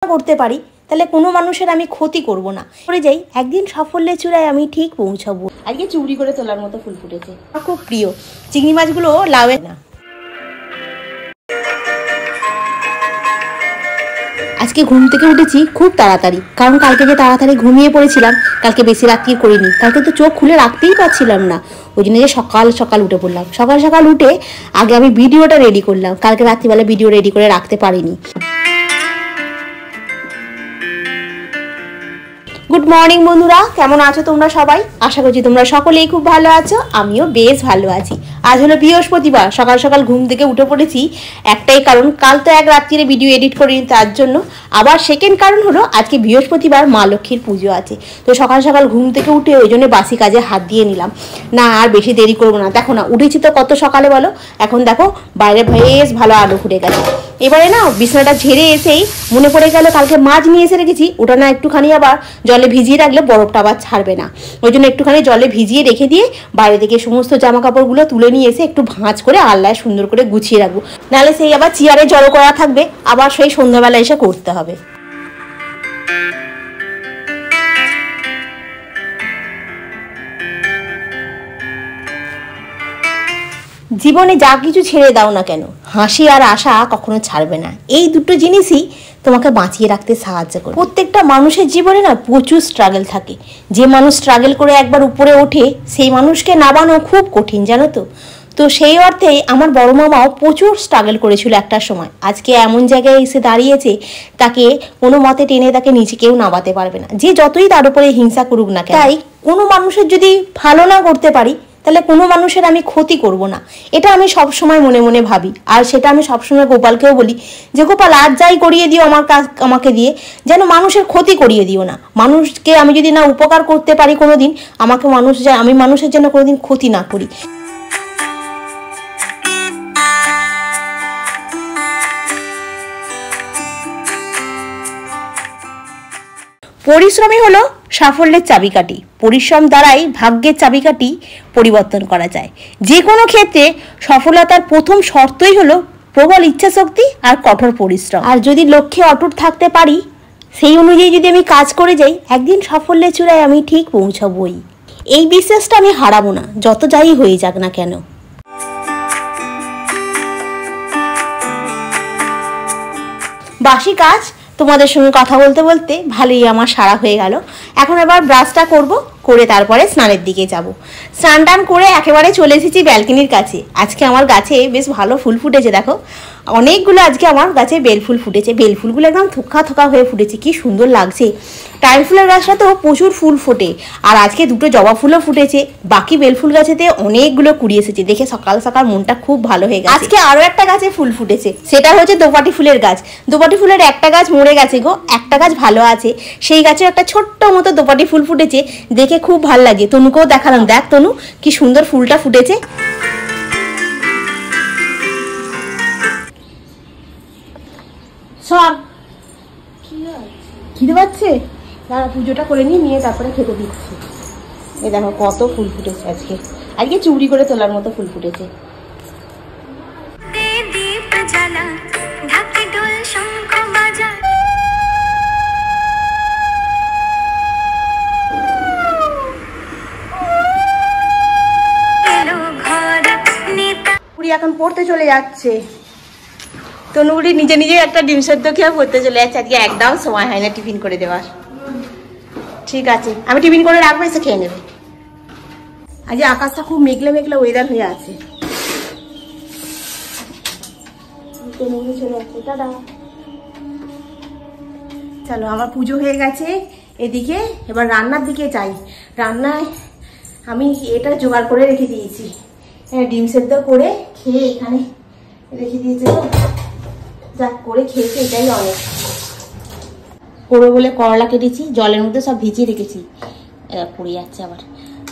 করতে পারি তাহলে কোনো মানুষের আমি ক্ষতি করব না। করে যাই একদিন সাফল্যের চূড়ায় আমি ঠিক পৌঁছাবো। আজকে চুরি করে তোলার মতো ফুল ফুটেছে, আমার খুব প্রিয়। চিংড়ি মাছগুলো লাউয়ে না। আজকে ঘুম থেকে উঠেছি খুব তাড়াতাড়ি, কারণ কালকে যে তাড়াতাড়ি ঘুমিয়ে পড়েছিলাম, কালকে বেশি রাত্রি করিনি, কালকে তো চোখ খুলে রাখতেই পারছিলাম না, ওই জন্য যে সকাল সকাল উঠে পড়লাম। সকাল সকাল উঠে আগে আমি ভিডিওটা রেডি করলাম, কালকে রাত্রিবেলা ভিডিও রেডি করে রাখতে পারিনি। গুড মর্নিং বন্ধুরা, কেমন আছো তোমরা সবাই? আশা করছি তোমরা সকলেই খুব ভালো আছো, আমিও বেশ ভালো আছি। আজ হলো বৃহস্পতিবার, সকাল সকাল ঘুম থেকে উঠে পড়েছি একটাই কারণ, কাল তো এক রাত্রিরে ভিডিও এডিট করিনি তার জন্য। আবার সেকেন্ড কারণ হলো আজকে বৃহস্পতিবার, মা লক্ষ্মীর পুজো আছে। তো সকাল সকাল ঘুম থেকে উঠে ওই জন্য বাসি কাজে হাত দিয়ে নিলাম। না আর বেশি দেরি করবো না। দেখো না, উঠেছি তো কত সকালে বলো। এখন দেখো বাইরে বেশ ভালো আলো ফুটে গেছে। এবারে না বিছানাটা ঝেড়ে এসেই মনে পড়ে গেল কালকে মাছ নিয়ে এসে রেখেছি, ওটা না একটুখানি আবার জলে ভিজিয়ে রাখলে বরফটা আবার ছাড়বে না। ওই জন্য একটুখানি জলে ভিজিয়ে রেখে দিয়ে বাইরে থেকে সমস্ত জামা কাপড়গুলো তুলে নিয়ে এসে একটু ভাঁজ করে আল্লায় সুন্দর করে গুছিয়ে রাখবো, নাহলে সেই আবার চেয়ারে জড়ো করা থাকবে, আবার সেই সন্ধ্যাবেলা এসে করতে হবে। জীবনে যা কিছু ছেড়ে দাও না কেন, হাসি আর আশা কখনো ছাড়বে না। এই দুটো জিনিসই তোমাকে বাঁচিয়ে রাখতে সাহায্য করে। প্রত্যেকটা মানুষের জীবনে না প্রচুর স্ট্রাগল থাকে। যে মানুষ স্ট্রাগল করে একবার উপরে ওঠে, সেই মানুষকে নামানো খুব কঠিন, জানো তো। তো সেই অর্থে আমার বড় মামাও প্রচুর স্ট্রাগল করেছিল একটা সময়। আজকে এমন জায়গায় এসে দাঁড়িয়েছে, তাকে কোনো মতে টেনে তাকে নিচে কেউ নামাতে পারবে না, যে যতই তার উপরে হিংসা করুক না কেন। তাই কোনো মানুষের যদি ভালো না করতে পারি, তাহলে কোনো মানুষের আমি ক্ষতি করব না, এটা আমি সবসময় মনে মনে ভাবি। আর সেটা আমি সবসময় গোপালকেও বলি যে গোপাল, আজ যাই করিয়ে দিও আমাকে দিয়ে, যেন মানুষের ক্ষতি করিয়ে দিও না। মানুষকে আমি যদি না উপকার করতে পারি কোনোদিন, আমি মানুষের জন্য কোনোদিন ক্ষতি না করি। পরিশ্রমই হলো সাফল্যের চাবিকাঠি। পরিশ্রম দ্বারাই ভাগ্যের চাবিকাঠি পরিবর্তন করা যায়। যে কোনো ক্ষেত্রে সফলতার প্রথম শর্তই হলো প্রবল ইচ্ছাশক্তি আর কঠোর পরিশ্রম। আর যদি লক্ষ্যে অটুট থাকতে পারি, সেই অনুযায়ী যদি আমি কাজ করে যাই, একদিন সাফল্যের চূড়ায় আমি ঠিক পৌঁছাবই। এই বিশ্বাসটা আমি হারাবো না, যত যাই হয়ে যাক না কেন। বাসি কাজ তোমাদের সঙ্গে কথা বলতে বলতে ভালোই আমার সারা হয়ে গেল। এখন এবার ব্রাশটা করব, করে তারপরে স্নানের দিকে যাব। স্নান টান করে একেবারে চলে এসেছি ব্যালকনির কাছে। আজকে আমার গাছে বেশ ভালো ফুল ফুটেছে, দেখো অনেকগুলো আজকে আমার গাছে বেলফুল ফুটেছে। বেলফুলগুলো একদম থোকা থোকা হয়ে ফুটেছে, কি সুন্দর লাগছে। টাইম ফুলের গাছটা তো প্রচুর ফুল ফোটে, আর আজকে দুটো জবা ফুলও ফুটেছে। বাকি বেলফুল গাছেতে অনেকগুলো কুড়ি এসেছে, দেখে সকাল সকাল মনটা খুব ভালো হয়ে গেছে। আজকে আরও একটা গাছে ফুল ফুটেছে, সেটা হচ্ছে দোপাটি ফুলের গাছ। দোপাটি ফুলের একটা গাছ মরে গেছে গো, একটা গাছ ভালো আছে। সেই গাছে একটা ছোট্ট মতো দোপাটি ফুল ফুটেছে, দেখে খুব ভালো লাগে। তনুকেও দেখালাম, দেখ তনু কি সুন্দর ফুলটা ফুটেছে। সব খিদে পাচ্ছে, দাঁড়া পুজোটা করে নিয়ে তারপরে খেতে দিচ্ছি। এই দেখো কত ফুল ফুটেছে আজকে, আজকে চুরি করে তোলার মতো ফুল ফুটেছে। এখন পড়তে চলে যাচ্ছে। তনুগুলি নিজে নিজে একটা ডিম সেদ্ধ খেয়ে পড়তে চলে যাচ্ছে। আজকে একদম সময় হয় না টিফিন করে দেওয়ার। ঠিক আছে, আমি টিফিন করে রাখবো, এসে খেয়ে নেবে। আজকে আকাশটা খুব মেঘলা মেঘলা ওয়েদার হয়ে আছে। তনুগুলি চলে যাচ্ছে, টাটা। চলো, আমার পুজো হয়ে গেছে। এদিকে এবার রান্নার দিকে যাই। রান্নায় আমি এটা জোগাড় করে রেখে দিয়েছি, ডিম সেদ্ধ করে খেয়ে এখানে রেখে দিয়েছে। যা করে খেয়েছে এটাই অনেক। করবো বলে করলা কেটেছি, জলের মধ্যে সব ভিজিয়ে রেখেছি, পড়ে যাচ্ছে আবার।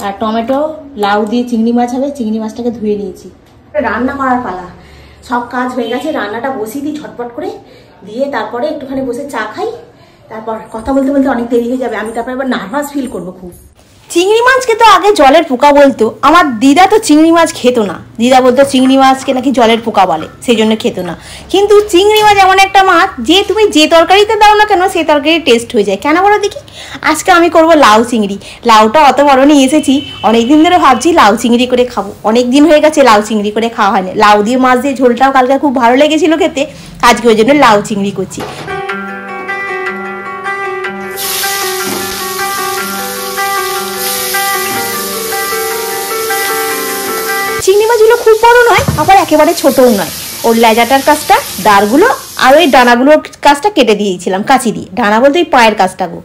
আর টমেটো লাউ দিয়ে চিংড়ি মাছ হবে, চিংড়ি মাছটাকে ধুয়ে নিয়েছি। রান্না করার পালা, সব কাজ হয়ে গেছে। রান্নাটা বসিয়ে দিই ঝটপট করে, দিয়ে তারপরে একটুখানি বসে চা খাই। তারপর কথা বলতে বলতে অনেক দেরি হয়ে যাবে, আমি তারপর এবার নার্ভাস ফিল করবো খুব। চিংড়ি মাছকে তো আগে জলের পোকা বলতো। আমার দিদা তো চিংড়ি মাছ খেত না। দিদা বলতো চিংড়ি মাছকে নাকি জলের পোকা বলে, সেই জন্য খেত না। কিন্তু চিংড়ি মাছ এমন একটা মাছ যে তুমি যে তরকারিতে দাও না কেন সেই তরকারি টেস্ট হয়ে যায়। কেন বলো দেখি? আজকে আমি করব লাউ চিংড়ি। লাউটা অত বড় নিয়ে এসেছি, অনেকদিন ধরে ভাবছি লাউ চিংড়ি করে খাবো। অনেক দিন হয়ে গেছে লাউ চিংড়ি করে খাওয়া হয়নি। লাউ দিয়ে মাছ দিয়ে ঝোলটাও কালকে খুব ভালো লেগেছিল খেতে, আজকে ওই জন্য লাউ চিংড়ি করছি। চিংড়ি মাছগুলো খুব বড় নয়, আবার একেবারে ছোটও নয়। ওর লেজাটার কাজটা, দাঁড়গুলো আর ওই ডানাগুলোর কাজটা কেটে দিয়েছিলাম কাঁচি দিয়ে। ডানা বলতে ওই পায়ের কাজটা গো।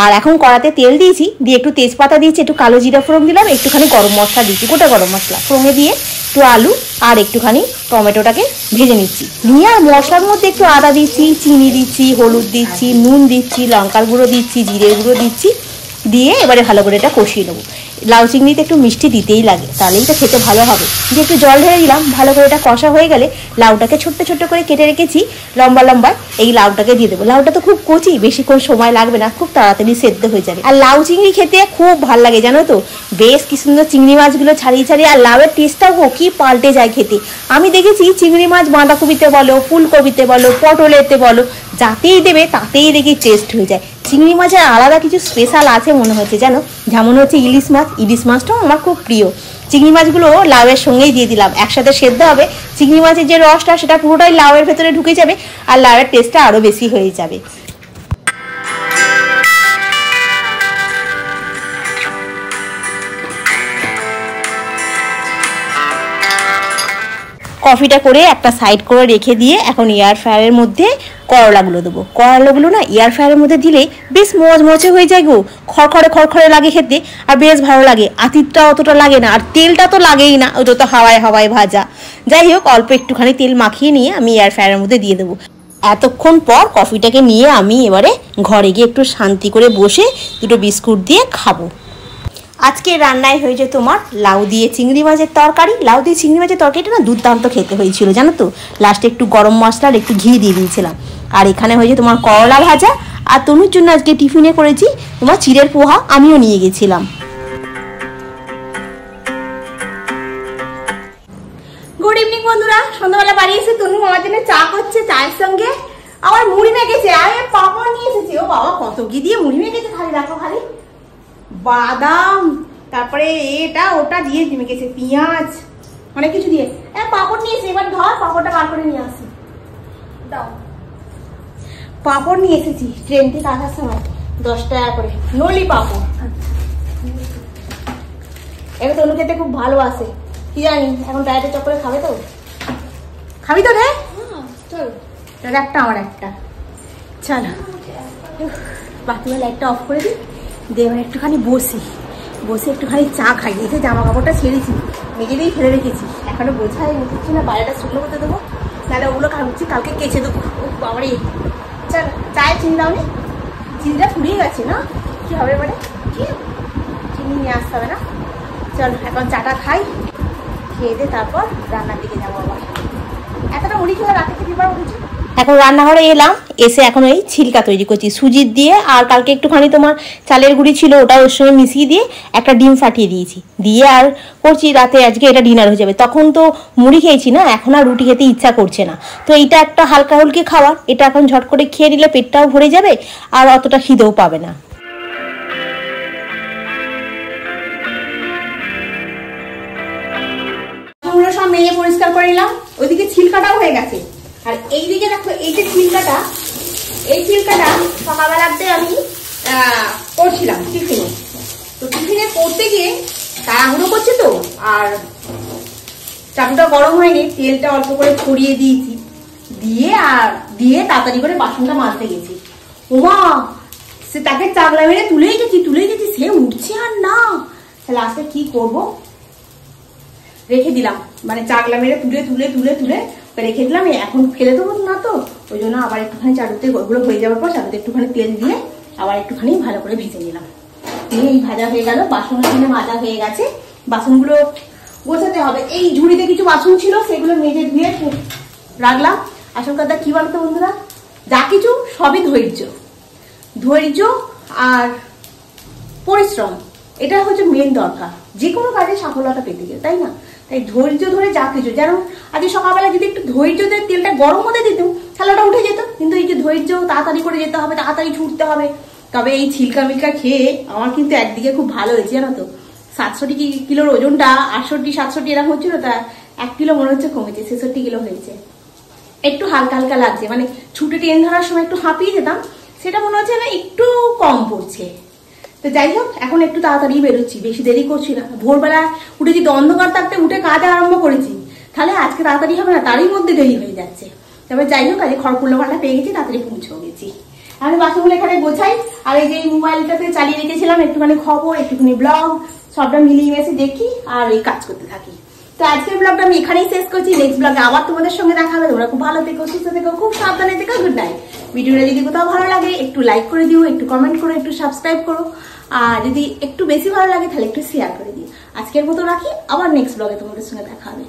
আর এখন কড়াতে তেল দিয়েছি, দিয়ে একটু তেজপাতা দিয়েছি, একটু কালো জিরা ফোড়ন দিলাম, একটুখানি গরম মশলা দিয়েছি, গোটা গরম মশলা ফোড়নে দিয়ে একটু আলু আর একটুখানি টমেটোটাকে ভেজে নিচ্ছি। নিয়ে আর মশলার মধ্যে একটু আদা দিচ্ছি, চিনি দিচ্ছি, হলুদ দিচ্ছি, নুন দিচ্ছি, লঙ্কার গুঁড়ো দিচ্ছি, জিরের গুঁড়ো দিচ্ছি, দিয়ে এবারে ভালো করে এটা কষিয়ে নেবো। লাউ চিংড়িতে একটু মিষ্টি দিতেই লাগে, তাহলেই তো খেতে ভালো হবে। দিয়ে একটু জল ঢেলে দিলাম, ভালো করে এটা কষা হয়ে গেলে লাউটাকে ছোট্ট ছোট্ট করে কেটে রেখেছি লম্বা লম্বা, এই লাউটাকে দিয়ে দেবো। লাউটা তো খুব কচি, বেশিক্ষণ সময় লাগবে না, খুব তাড়াতাড়ি সেদ্ধ হয়ে যাবে। আর লাউ চিংড়ি খেতে খুব ভালো লাগে জানো তো, বেশ কি সুন্দর চিংড়ি মাছগুলো ছাড়িয়ে ছাড়িয়ে, আর লাউয়ের টেস্টটাও কি পাল্টে যায় খেতে। আমি দেখেছি চিংড়ি মাছ বাঁধাকপিতে বলো, ফুলকপিতে বলো, পটলেতে বলো, যাতেই দেবে তাতেই দেখি টেস্ট হয়ে যায়। চিংড়ি মাছের আলাদা কিছু স্পেশাল আছে মনে হচ্ছে জানো, যেমন হচ্ছে ইলিশ মাছ। ইলিশ মাছটাও আমার খুব প্রিয়। চিংড়ি মাছগুলো লাউয়ের সঙ্গেই দিয়ে দিলাম, একসাথে সেদ্ধ হবে। চিংড়ি মাছের যে রসটা সেটা পুরোটাই লাউয়ের ভেতরে ঢুকে যাবে, আর লাউয়ের টেস্টটা আরও বেশি হয়ে যাবে। কফিটা করে একটা সাইড করে রেখে দিয়ে এখন এয়ার ফ্রায়ারের মধ্যে করলাগুলো দেবো। করলাগুলো না এয়ার ফ্রায়ারের মধ্যে দিলে বেশ মচমচে হয়ে যায় গো, খড়খড়ে খড়খড়ে লাগে খেতে, আর বেশ ভালো লাগে। আতিরটা অতটা লাগে না, আর তেলটা তো লাগেই না, ওটা তো হাওয়ায় হাওয়ায় ভাজা। যাই হোক, অল্প একটুখানি তেল মাখিয়ে নিয়ে আমি এয়ার ফ্রায়ারের মধ্যে দিয়ে দেবো। এতক্ষণ পর কফিটাকে নিয়ে আমি এবারে ঘরে গিয়ে একটু শান্তি করে বসে দুটো বিস্কুট দিয়ে খাবো। আজকে রান্নায় হয়েছে তোমার লাউ দিয়ে চিংড়ি মাছের তরকারি। লাউ দিয়ে চিংড়ি মাছের তরকারিটা না দুর্দান্ত খেতে হয়েছিল জানো তো। লাস্টে একটু গরম মশলা আর একটু ঘি দিয়ে দিয়েছিলাম। আর এখানে হয়েছে তোমার করলা ভাজা, আর তনুর জন্য আজকে টিফিনে করেছি তোমার চিড়ের পোহা, আমিও নিয়ে গেছিলাম। গুড ইভিনিং বন্ধুরা, সন্ধ্যাবেলা বাড়ি এসে তনু আমার জন্য চা করছে, চায়ের সঙ্গে আমার মুড়ি মেখেছে, আর পাপড় নিয়ে এসেছে। ও বাবা, কত কি দিয়ে মুড়ি মেখেছে, খালি দেখো, খালি বাদাম, তারপরে এটা ওটা দিয়ে মেখেছে, পেঁয়াজ, অনেক কিছু দিয়ে। পাপড় নিয়েছে, এবার ধর পাপড়টা বার করে নিয়ে আসি। দাও, পাপড় নিয়ে এসেছি ট্রেন থেকে আসার সময়, 10 টাকা করে নলি পাপড়। এবার তনু খেতে খুব ভালোবাসে, কি জানি এখন ডায়েটের চক্করে খাবে তো। খাবি তো রে? চল, তোর একটা আমার একটা। চলো বাথরুমের লাইটটা অফ করে দিই, দিয়ে এবার একটুখানি বসে একটুখানি চা খাই। এসে জামা কাপড়টা ছেড়েছি, মেজে দিয়েই ফেলে রেখেছি, এখনো বোঝাই উঠছি না, বাইরেটা শুকনো করতে দেবো, নাহলে ওগুলো কাটছি, কালকে কেচে দেবো। বাবারে, চলো চায়ে চিনি দাও নি, চিনিটা ফুরিয়ে গেছে না, কি হবে এবারে? কি চিনি নিয়ে আসতে হবে না। চল এখন চাটা খাই, খেয়ে দিয়ে তারপর রান্নার দিকে যাবো। আবার এতটা মুড়ি খেয়ে রাতে খেতে পারবো কিছু। এখন রান্নাঘরে এলাম, এসে এখন এই ছিলকা তৈরি করছি সুজির দিয়ে, আর কালকে একটুখানি তোমার চালের গুঁড়ি ছিল, ওটা ওর সঙ্গে মিশিয়ে দিয়ে একটা ডিম ফাটিয়ে দিয়েছি, দিয়ে আর করছি রাতে আজকে এটা ডিনার হয়ে যাবে। তখন তো মুড়ি খেয়েছি না, এখন আর রুটি খেতে ইচ্ছা করছে না, তো এইটা একটা হালকা হুলকি খাবার, এটা এখন ঝট করে খেয়ে নিলে পেটটাও ভরে যাবে আর অতটা খিদেও পাবে না। সব মেয়ে পরিষ্কার করে নিলাম, ওইদিকে ছিলকাটাও হয়ে গেছে। আর এইদিকে দেখো, এই যে ছিলকাটা, এই ছিলকাটা সকালবেলাতে আমি করছিলাম টিফিনে, তো টিফিনে করতে গিয়ে তাড়াহুড়ো করছে তো, আর চাটুটা গরম হয়নি, তেলটা অল্প করে ছড়িয়ে দিয়েছি, দিয়ে তাড়াতাড়ি করে বাসনটা মাজতে গেছি। ওমা, সে তাকে চাগলা মেরে তুলেই গেছি, সে উঠছে আর না, তাহলে আজকে কি করবো, রেখে দিলাম, মানে চাগলা মেরে তুলে রেখে দিলাম। এখন ফেলে দেবো না তো, ওই জন্য আবার একটুখানি চাটুতে ওগুলো হয়ে যাওয়ার পর চাটুতে একটুখানি তেল দিয়ে আবার একটুখানি ভালো করে ভেজে নিলাম। এই ভাজা হয়ে গেল, বাসন মাজা হয়ে গেছে, বাসনগুলো গোছাতে হবে। এই ঝুড়িতে কিছু বাসন ছিল, সেগুলো মেজে ধুয়ে রাখলাম। আসল কথা কি বলতো বন্ধুরা, যা কিছু সবই ধৈর্য আর পরিশ্রম, এটা হচ্ছে মেন দরকার যে কোনো কাজে সফলতা পেতে গেলে, তাই না? তাই ধৈর্য ধরে যা কিছু, যেন আজ সকালবেলা যদি একটু ধৈর্য ধরে তেলটা গরম হতে দিতাম তাহলে ওটা উঠে যেত। কিন্তু এই যে ধৈর্য, তাড়াতাড়ি করে যেতে হবে, তাড়াতাড়ি ছুটতে হবে। তবে এই ছিলকা মিলকা খেয়ে আমার কিন্তু একদিকে খুব ভালো হয়েছে জানো তো। 67 কিলোর ওজনটা 68-67 এরকম হচ্ছিল, তা 1 কিলো মনে হচ্ছে কমেছে, 66 কিলো হয়েছে। একটু হালকা হালকা লাগছে, মানে ছুটে ট্রেন ধরার সময় একটু হাঁপিয়ে যেতাম, সেটা মনে হচ্ছে না একটু কম পড়ছে। তো যাই হোক, এখন একটু তাড়াতাড়ি বেরোচ্ছি, বেশি দেরি করছি না। ভোরবেলা উঠে যদি অন্ধকার থাকতে উঠে কাজ আরম্ভ করেছি, তাহলে আজকে তাড়াতাড়ি হবে না, তারই মধ্যে দেরি হয়ে যাচ্ছে। তবে যাই হোক, আজকে খড়কুল্লো ভাড়া পেয়ে গেছি, তাড়াতাড়ি পৌঁছেও গেছি। আমি বাসনগুলো এখানে গোছাই, আর এই যে মোবাইলটাতে চালিয়ে রেখেছিলাম একটুখানি খবর, একটুখানি ব্লগ, সবটা মিলিয়ে মিশে দেখি আর এই কাজ করতে থাকি। তো আজকের ব্লগটা আমি এখানেই শেষ করছি। নেক্সট ব্লগে আবার তোমাদের সঙ্গে দেখা হবে। তোমরা খুব ভালো থেকো, সুস্থ থেকো, খুব সাবধানে থেকো। Good night. ভিডিওটা যদি কোথাও ভালো লাগে একটু লাইক করে দিও, একটু কমেন্ট করো, একটু সাবস্ক্রাইব করো, আর যদি একটু বেশি ভালো লাগে তাহলে একটু শেয়ার করে দিও। আজকের মতো রাখি, আবার নেক্সট ব্লগে তোমাদের সঙ্গে দেখা হবে।